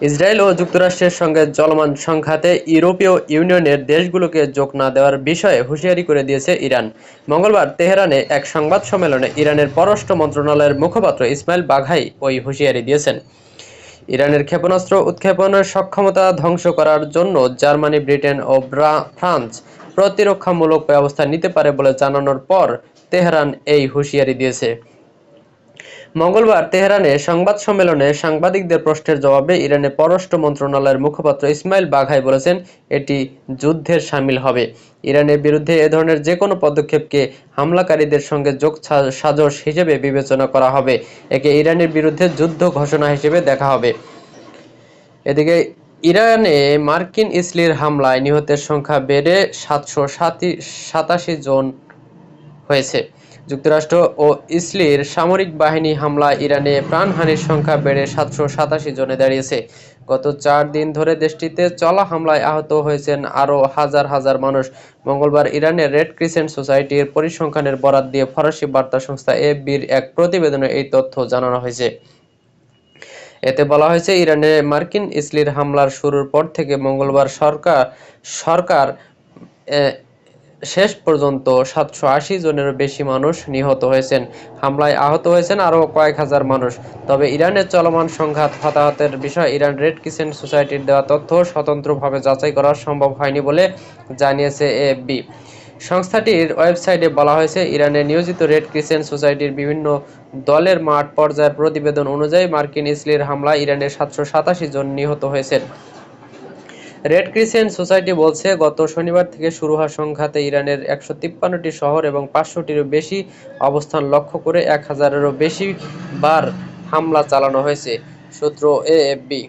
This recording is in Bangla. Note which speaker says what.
Speaker 1: ইসরায়েল ও যুক্তরাষ্ট্রের সঙ্গে চলমান সংঘাতে ইউরোপীয় ইউনিয়নের দেশগুলোকে যোগ না দেওয়ার বিষয়ে হুঁশিয়ারি করে দিয়েছে ইরান। মঙ্গলবার তেহরানে এক সংবাদ সম্মেলনে ইরানের পররাষ্ট্র মন্ত্রণালয়ের মুখপাত্র ইসমাইল বাঘাই ওই হুঁশিয়ারি দিয়েছেন। ইরানের ক্ষেপণাস্ত্র উৎক্ষেপণের সক্ষমতা ধ্বংস করার জন্য জার্মানি, ব্রিটেন ও ফ্রান্স প্রতিরক্ষামূলক ব্যবস্থা নিতে পারে বলে জানানোর পর তেহরান এই হুঁশিয়ারি দিয়েছে। মঙ্গলবার তেহরানে সংবাদ সম্মেলনে সাংবাদিকদের প্রশ্নের জবাবে ইরানের পররাষ্ট্র মন্ত্রণালয়ের মুখপাত্র ইসমাইল বাঘাই বলেছেন, এটি যুদ্ধের শামিল হবে। ইরানের বিরুদ্ধে এ ধরনের যে কোনো পদক্ষেপকে হামলাকারীদের সঙ্গে যোগসাজশ হিসেবে বিবেচনা করা হবে। একে ইরানের বিরুদ্ধে যুদ্ধ ঘোষণা হিসেবে দেখা হবে। এদিকে ইরানে মার্কিন ইসলির হামলায় নিহতের সংখ্যা বেড়ে ৭৮৭ জন হয়েছে। যুক্তরাষ্ট্র ও ইসলির সামরিক বাহিনী হামলায় ইরানে প্রাণহানির সংখ্যা বেড়ে ৭৮৭ জনে দাঁড়িয়েছে। গত ৪ দিন ধরে দেশটিতে চলা হামলায় আহত হয়েছেন আরও হাজার হাজার মানুষ। মঙ্গলবার ইরানের রেড ক্রিসেন্ট সোসাইটির পরিসংখ্যানের বরাত দিয়ে ফরাসি বার্তা সংস্থা এএফপির এক প্রতিবেদনে এই তথ্য জানানো হয়েছে। এতে বলা হয়েছে, ইরানে মার্কিন ইসলির হামলার শুরুর পর থেকে মঙ্গলবার সরকার শেষ পর্যন্ত ৭৮০ জনেরও বেশি মানুষ নিহত হয়েছেন। হামলায় আহত হয়েছেন আরও কয়েক হাজার মানুষ। তবে ইরানের চলমান সংঘাত হতাহতের বিষয়ে ইরান রেড ক্রিসেন্ট সোসাইটির দেওয়া তথ্য স্বতন্ত্রভাবে যাচাই করা সম্ভব হয়নি বলে জানিয়েছে এএফপি। সংস্থাটির ওয়েবসাইটে বলা হয়েছে, ইরানে নিয়োজিত রেড ক্রিসেন্ট সোসাইটির বিভিন্ন দলের মাঠ পর্যায়ের প্রতিবেদন অনুযায়ী মার্কিন ইসলির হামলায় ইরানের ৭৮৭ জন নিহত হয়েছেন। রেড ক্রিসেন্ট সোসাইটি বলছে, গত শনিবার থেকে শুরু হওয়া সংঘাতে ইরানের ১৫৩টি শহর এবং ৫০০টিরও বেশি অবস্থান লক্ষ্য করে ১,০০০-এরও বেশি বার হামলা চালানো হয়েছে। সূত্র এএফপি।